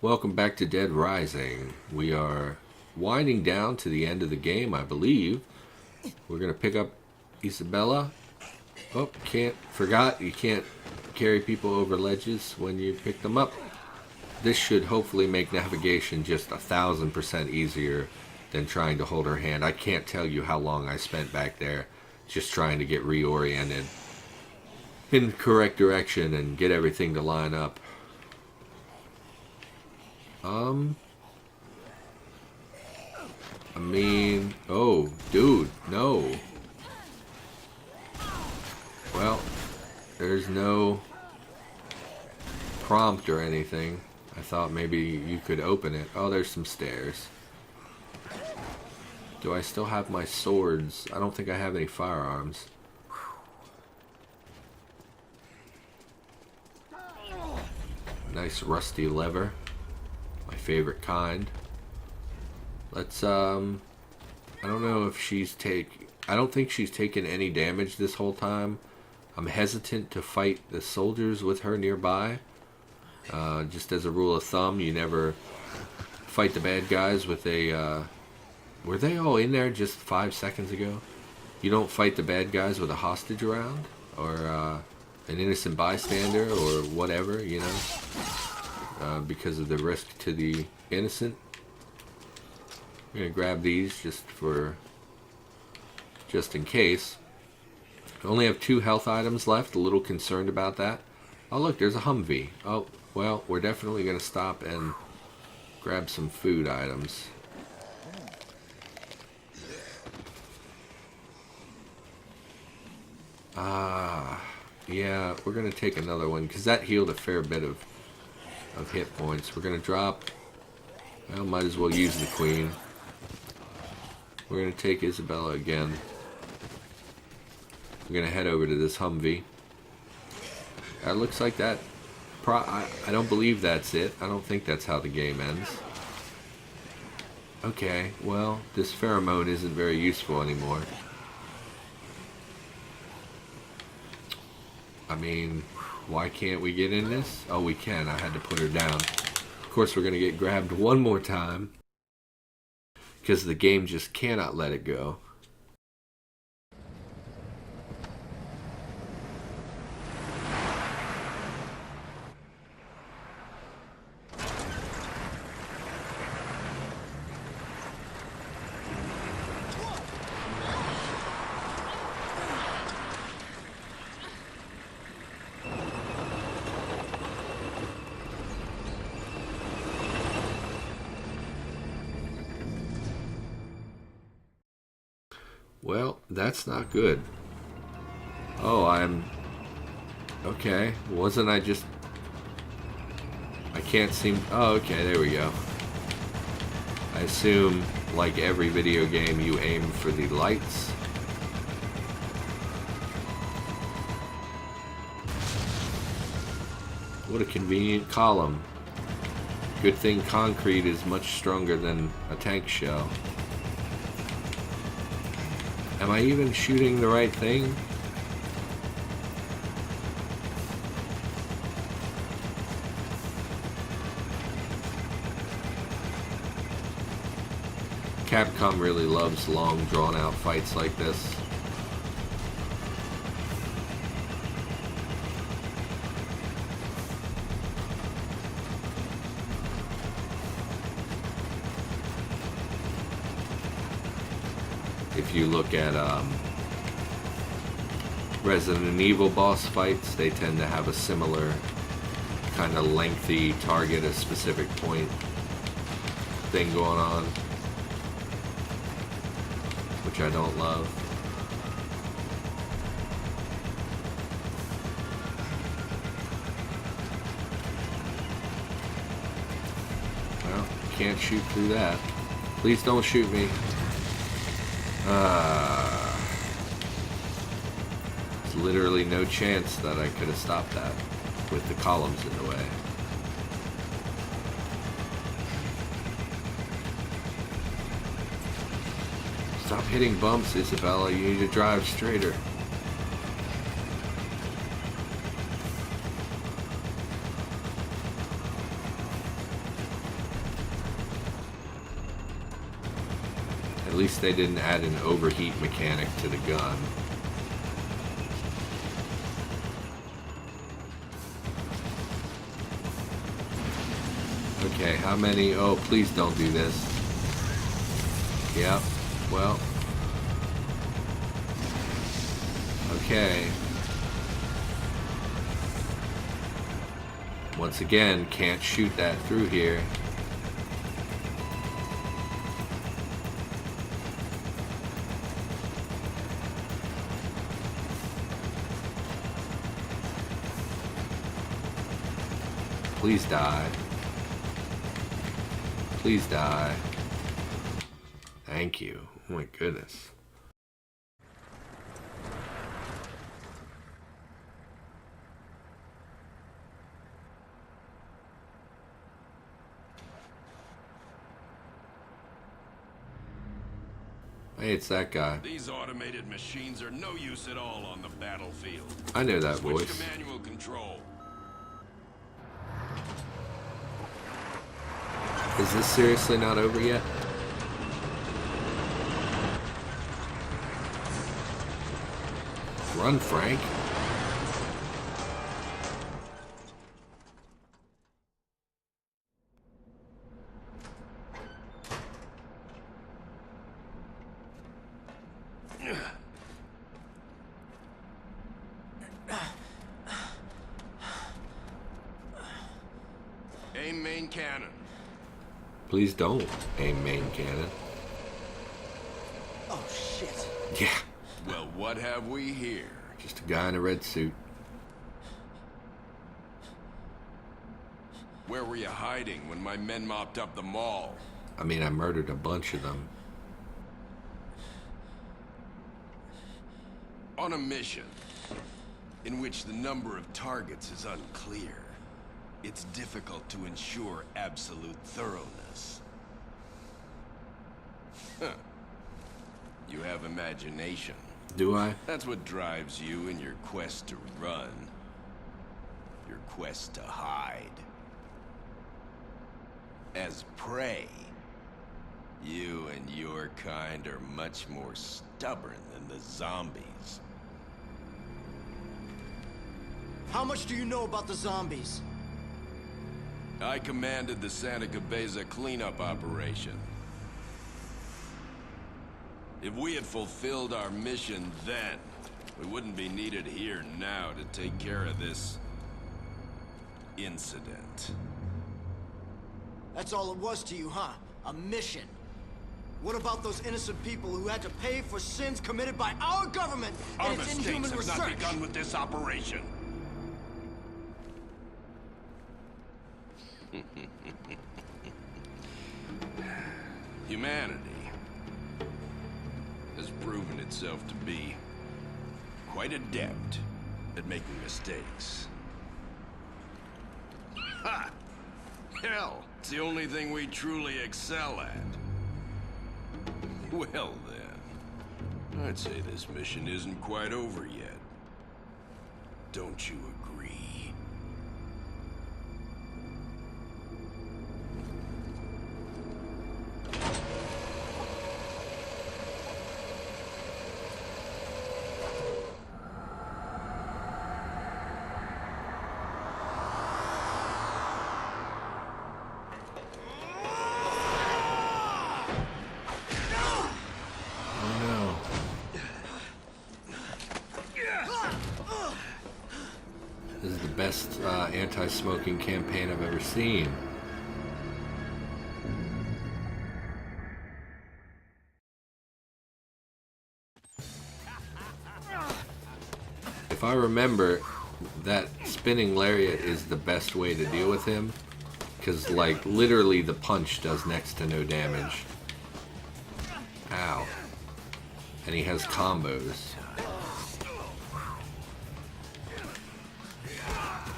Welcome back to Dead Rising. We are winding down to the end of the game, I believe. We're going to pick up Isabela. Oh, forgot you can't carry people over ledges when you pick them up. This should hopefully make navigation just 1,000% easier than trying to hold her hand. I can't tell you how long I spent back there just trying to get reoriented in the correct direction and get everything to line up. I mean, oh, dude, no. Well, there's no prompt or anything. I thought maybe you could open it. Oh, there's some stairs. Do I still have my swords? I don't think I have any firearms. Nice rusty lever. My favorite kind. Let's, I don't know if I don't think she's taken any damage this whole time. I'm hesitant to fight the soldiers with her nearby. Just as a rule of thumb, you never fight the bad guys with a, were they all in there just 5 seconds ago? You don't fight the bad guys with a hostage around? Or, an innocent bystander, or whatever, you know? Because of the risk to the innocent. I'm going to grab these just in case. I only have 2 health items left, a little concerned about that. Oh look, there's a Humvee. Oh, well, we're definitely going to stop and grab some food items. Yeah, we're going to take another one, because that healed a fair bit of hit points. We're going to drop, well, might as well use the Queen. We're going to take Isabela again. We're going to head over to this Humvee. That looks like that. I don't believe that's it. I don't think that's how the game ends. Okay, well, this pheromone isn't very useful anymore. I mean, why can't we get in this? Oh, we can. I had to put her down. Of course, we're going to get grabbed one more time, because the game just cannot let it go. Well, that's not good. Oh, okay, wasn't I just... I can't seem... Oh, okay, there we go. I assume, like every video game, you aim for the lights. What a convenient column. Good thing concrete is much stronger than a tank shell. Am I even shooting the right thing? Capcom really loves long, drawn-out fights like this. If you look at Resident Evil boss fights, they tend to have a similar kind of lengthy target, a specific point thing going on, which I don't love. Well, can't shoot through that. Please don't shoot me. There's literally no chance that I could have stopped that with the columns in the way. Stop hitting bumps, Isabela. You need to drive straighter. At least they didn't add an overheat mechanic to the gun. Okay, how many? Oh, please don't do this. Yep, well. Okay. Once again, can't shoot that through here. Please die. Please die. Thank you. Oh my goodness. Hey, it's that guy. These automated machines are no use at all on the battlefield. I know that Switch voice. to manual control. Is this seriously not over yet? Run, Frank. Aim main cannon. Please don't aim main cannon. Oh, shit. Yeah, Well, what have we here? just a guy in a red suit. Where were you hiding when my men mopped up the mall? I mean, I murdered a bunch of them. On a mission in which the number of targets is unclear, it's difficult to ensure absolute thoroughness. Huh. You have imagination. Do I? That's what drives you in your quest to run. Your quest to hide. As prey, you and your kind are much more stubborn than the zombies. How much do you know about the zombies? I commanded the Santa Cabeza cleanup operation. If we had fulfilled our mission then, we wouldn't be needed here now to take care of this incident. That's all it was to you, huh? A mission. What about those innocent people who had to pay for sins committed by our government Our and its mistakes inhuman have research? not begun with this operation. Humanity has proven itself to be quite adept at making mistakes. Ha! Hell, it's the only thing we truly excel at. Well then, I'd say this mission isn't quite over yet. Don't you agree? This is the best anti-smoking campaign I've ever seen. If I remember, that spinning lariat is the best way to deal with him, because like literally the punch does next to no damage. Ow. And he has combos.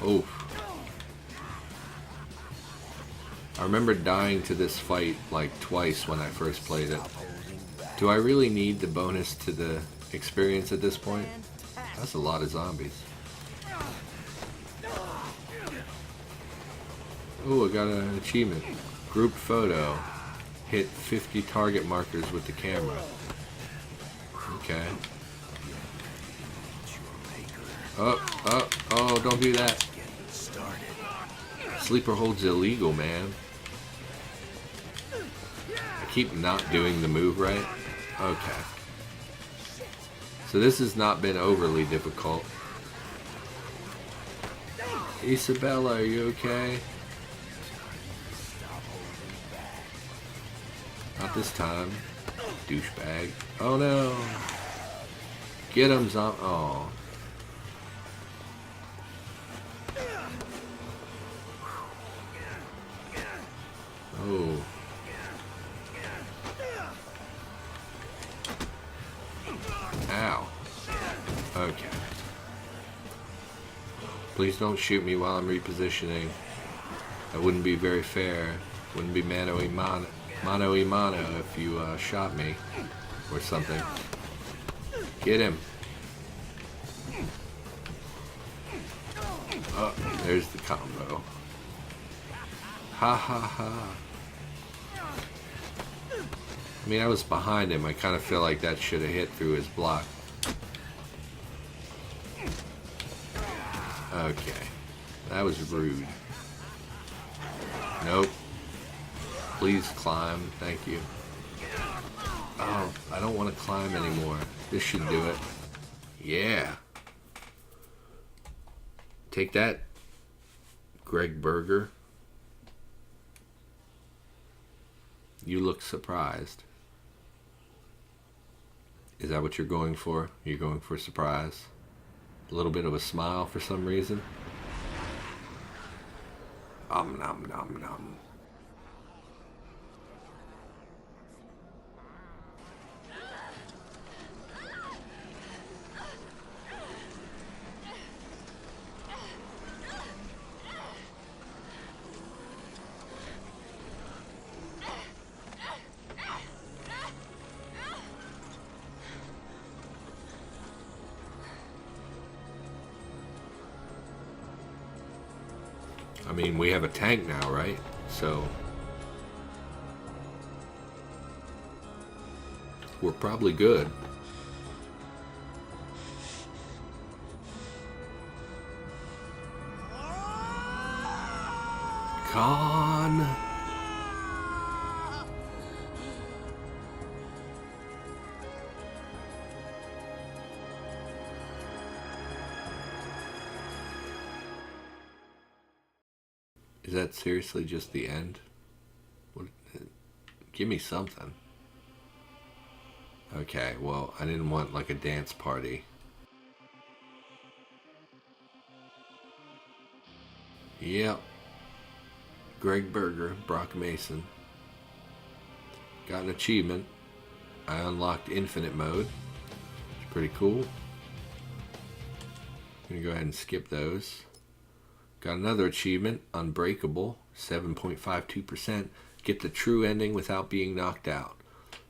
Oh. I remember dying to this fight like twice when I first played it. Do I really need the bonus to the experience at this point? That's a lot of zombies. Oh, I got an achievement. Group photo. hit 50 target markers with the camera. Okay. Oh, don't do that. Sleeper hold's illegal, man. I keep not doing the move right. Okay. So this has not been overly difficult. Isabela, are you okay? Not this time. Douchebag. Oh no. Get him, oh. Oh. Ow. Okay. Please don't shoot me while I'm repositioning. That wouldn't be very fair. Wouldn't be mano a mano if you shot me or something. Get him. Oh, there's the combo. Ha ha ha. I mean, I was behind him. I kind of feel like that should have hit through his block. Okay. That was rude. Nope. Please climb. Thank you. Oh, I don't want to climb anymore. This should do it. Yeah. Take that, Greg Berger. You look surprised. Is that what you're going for? You're going for surprise? A little bit of a smile for some reason? Nom nom nom. I mean, we have a tank now, right? So we're probably good. Con. Is that seriously just the end? What, give me something. Okay, well, I didn't want like a dance party. Yep. Greg Berger, Brock Mason. Got an achievement. I unlocked infinite mode. It's pretty cool. I'm gonna go ahead and skip those. Got another achievement, Unbreakable, 7.52%. Get the true ending without being knocked out.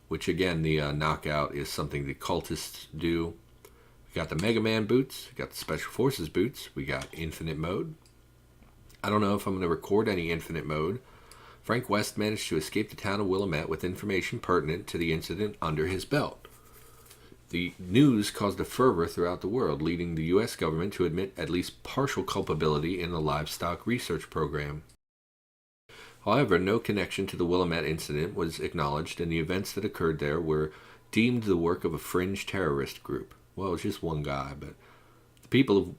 Which again, the knockout is something the cultists do. We got the Mega Man boots. We got the Special Forces boots. We got infinite mode. I don't know if I'm going to record any infinite mode. Frank West managed to escape the town of Willamette with information pertinent to the incident under his belt. The news caused a fervor throughout the world, leading the U.S. government to admit at least partial culpability in the livestock research program. However, no connection to the Willamette incident was acknowledged, and the events that occurred there were deemed the work of a fringe terrorist group. Well, it was just one guy, but the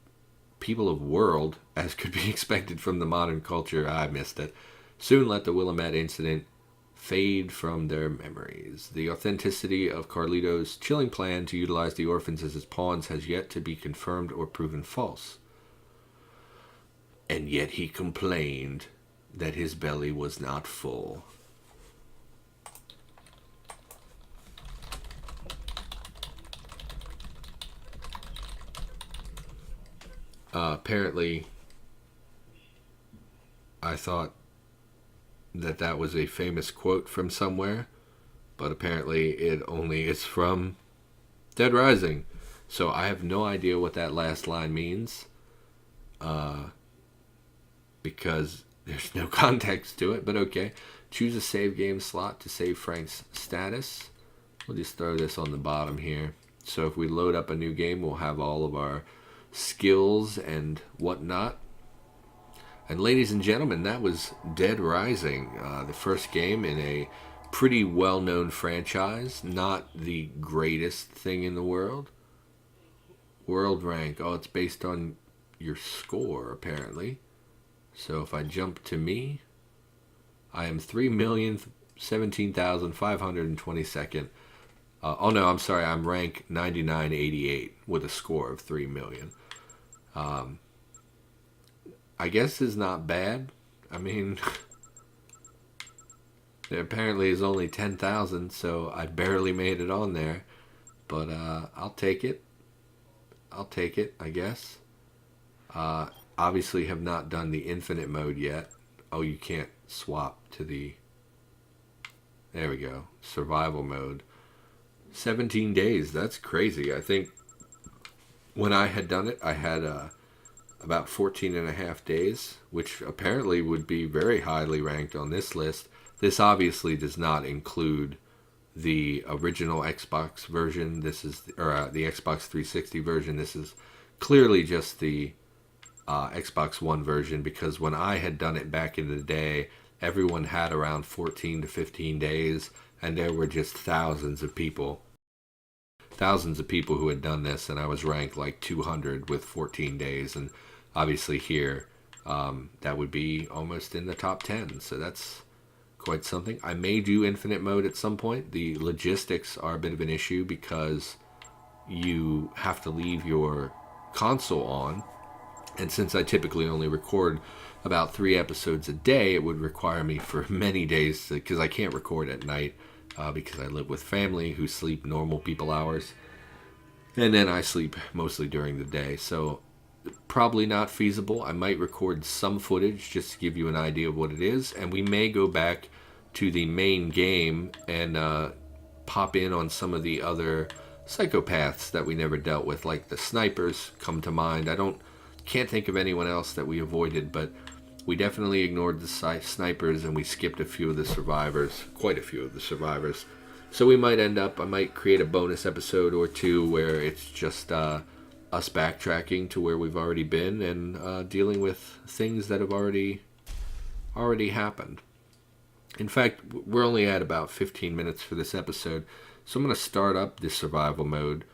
people of world, as could be expected from the modern culture, I missed it, soon let the Willamette incident fade from their memories. The authenticity of Carlito's chilling plan to utilize the orphans as his pawns has yet to be confirmed or proven false. And yet he complained that his belly was not full. Apparently, I thought that was a famous quote from somewhere, but apparently it only is from Dead Rising. So I have no idea what that last line means, because There's no context to it, but okay. Choose a save game slot to save Frank's status. We'll just throw this on the bottom here. So if we load up a new game, we'll have all of our skills and whatnot. And ladies and gentlemen, that was Dead Rising, the first game in a pretty well-known franchise. Not the greatest thing in the world. World rank. Oh, it's based on your score, apparently. So if I jump to me, I am 3,017,522nd. Oh no, I'm sorry, I'm rank 9988 with a score of 3 million. I guess is not bad. I mean, there apparently is only 10,000, so I barely made it on there. But I'll take it. I'll take it, I guess. Obviously have not done the infinite mode yet. Oh, you can't swap to the... There we go. Survival mode. 17 days. That's crazy. I think when I had done it, I had about 14 and a half days, which apparently would be very highly ranked on this list. This obviously does not include the original Xbox version. This is the Xbox 360 version. This is clearly just the Xbox One version, because when I had done it back in the day, everyone had around 14 to 15 days, and there were just thousands of people who had done this, and I was ranked like 200 with 14 days, and obviously here that would be almost in the top 10, so that's quite something. I may do infinite mode at some point. The logistics are a bit of an issue because you have to leave your console on, and since I typically only record about 3 episodes a day, it would require me for many days, because I can't record at night, because I live with family who sleep normal people hours, and then I sleep mostly during the day, so probably not feasible. I might record some footage just to give you an idea of what it is, and we may go back to the main game and pop in on some of the other psychopaths that we never dealt with, like the snipers come to mind. Can't think of anyone else that we avoided, but we definitely ignored the snipers, and we skipped a few of the survivors, quite a few of the survivors. So we might I might create a bonus episode or two where it's just us backtracking to where we've already been and dealing with things that have already happened. In fact, we're only at about 15 minutes for this episode, so I'm going to start up this survival mode,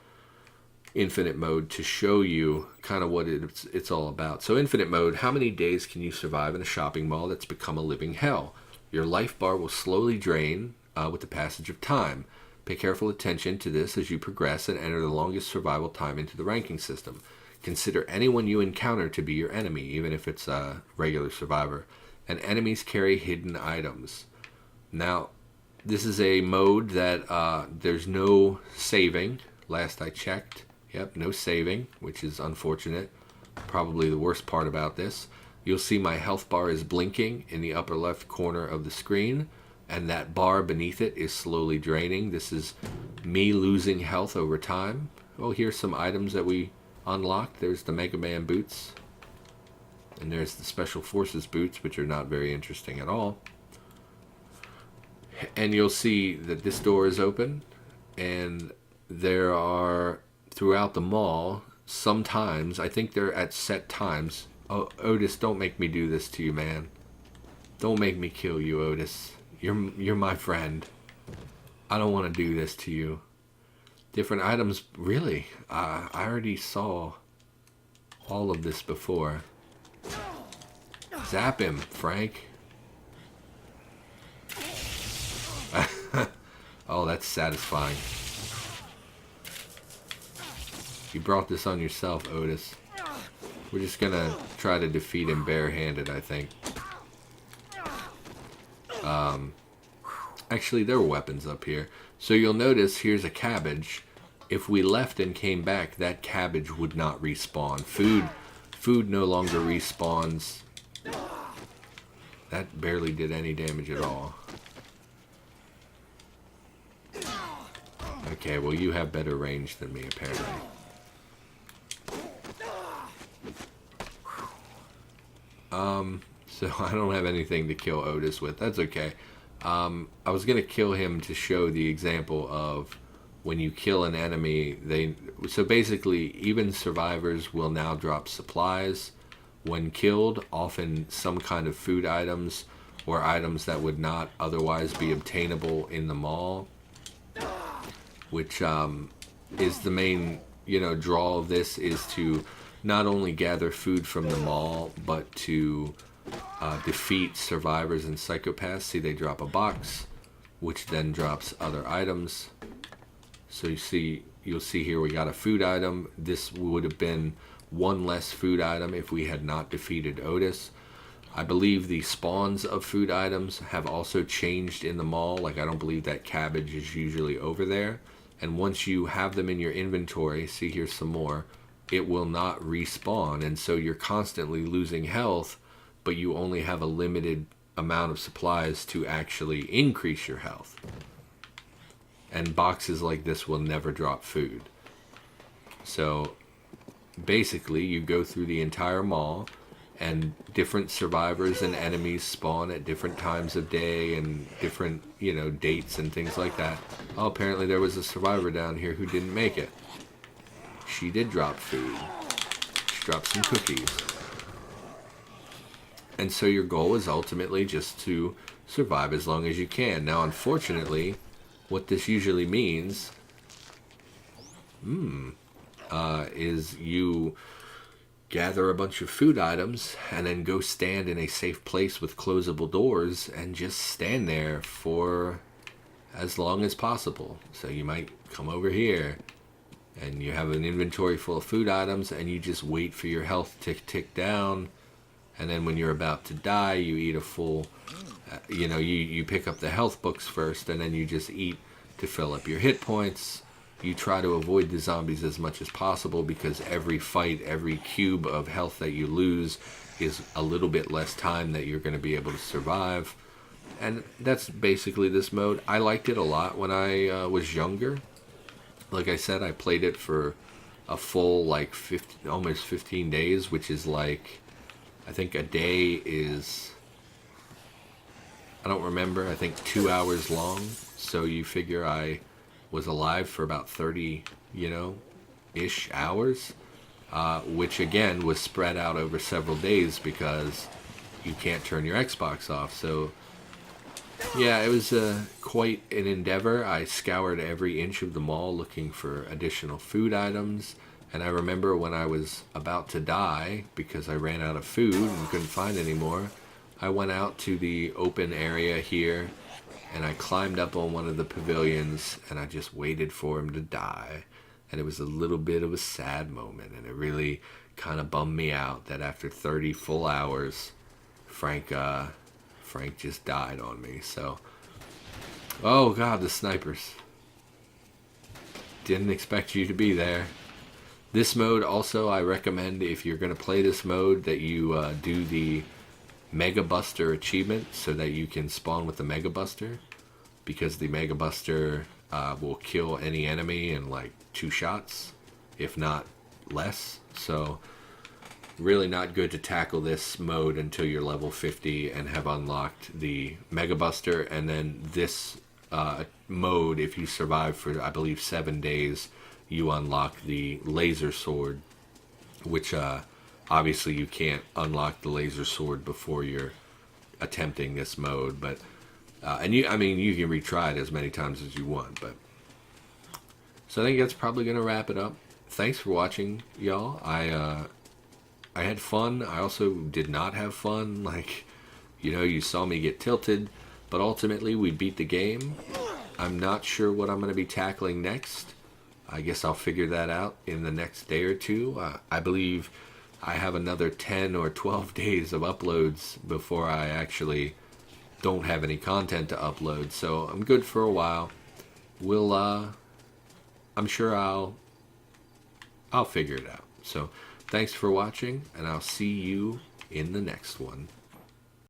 infinite mode, to show you kind of what it's all about. So infinite mode, how many days can you survive in a shopping mall that's become a living hell? Your life bar will slowly drain with the passage of time. Pay careful attention to this as you progress and enter the longest survival time into the ranking system. Consider anyone you encounter to be your enemy, even if it's a regular survivor. And enemies carry hidden items. Now, this is a mode that there's no saving. Last I checked. Yep, no saving, which is unfortunate. Probably the worst part about this. You'll see my health bar is blinking in the upper left corner of the screen, and that bar beneath it is slowly draining. This is me losing health over time. Oh, here's some items that we unlocked. There's the Mega Man boots, and there's the Special Forces boots, which are not very interesting at all. And you'll see that this door is open, and there are, throughout the mall, sometimes, I think they're at set times. Oh, Otis, don't make me do this to you, man. Don't make me kill you, Otis. You're my friend. I don't want to do this to you. Different items, really? I already saw all of this before. Zap him, Frank. Oh, that's satisfying. You brought this on yourself, Otis. We're just gonna try to defeat him barehanded, I think. Actually, there are weapons up here. So you'll notice here's a cabbage. If we left and came back, that cabbage would not respawn. Food no longer respawns. That barely did any damage at all. Okay, well, you have better range than me, apparently. So I don't have anything to kill Otis with. That's okay. I was going to kill him to show the example of when you kill an enemy, so basically even survivors will now drop supplies when killed, often some kind of food items or items that would not otherwise be obtainable in the mall, which is the main, draw of this, is to not only gather food from the mall, but to defeat survivors and psychopaths. See, they drop a box, which then drops other items. So you'll see here we got a food item. This would have been one less food item if we had not defeated Otis. I believe the spawns of food items have also changed in the mall. Like, I don't believe that cabbage is usually over there. And once you have them in your inventory, see here's some more, it will not respawn. And so you're constantly losing health, but you only have a limited amount of supplies to actually increase your health. And boxes like this will never drop food. So basically you go through the entire mall, and different survivors and enemies spawn at different times of day and different, dates and things like that. Oh, apparently there was a survivor down here who didn't make it. She did drop food. She dropped some cookies. And so your goal is ultimately just to survive as long as you can. Now, unfortunately, what this usually means is you gather a bunch of food items and then go stand in a safe place with closable doors and just stand there for as long as possible. So you might come over here and you have an inventory full of food items and you just wait for your health to tick down, and then when you're about to die you eat a full you pick up the health books first, and then you just eat to fill up your hit points. You try to avoid the zombies as much as possible, because every fight, every cube of health that you lose is a little bit less time that you're going to be able to survive. And that's basically this mode. I liked it a lot when I was younger. Like I said, I played it for a full almost 15 days, which is like, I think a day is, I don't remember, I think 2 hours long. So you figure I was alive for about 30, ish hours, which again was spread out over several days because you can't turn your Xbox off. So yeah, it was quite an endeavor. I scoured every inch of the mall looking for additional food items, and I remember when I was about to die because I ran out of food and couldn't find any more, I went out to the open area here and I climbed up on one of the pavilions and I just waited for him to die. And it was a little bit of a sad moment, and it really kind of bummed me out that after 30 full hours, Frank just died on me. So, oh god, the snipers. Didn't expect you to be there. This mode also, I recommend, if you're going to play this mode, that you do the Mega Buster achievement so that you can spawn with the Mega Buster, because the Mega Buster will kill any enemy in like 2 shots, if not less. So really not good to tackle this mode until you're level 50 and have unlocked the Mega Buster. And then this mode, if you survive for I believe 7 days, you unlock the laser sword, which obviously you can't unlock the laser sword before you're attempting this mode, but you can retry it as many times as you want. But so I think that's probably gonna wrap it up. Thanks for watching, y'all. I had fun. I also did not have fun. You saw me get tilted, but ultimately we beat the game. I'm not sure what I'm gonna be tackling next. I guess I'll figure that out in the next day or two. I believe I have another 10 or 12 days of uploads before I actually don't have any content to upload. So I'm good for a while. I'm sure I'll figure it out. So thanks for watching, and I'll see you in the next one.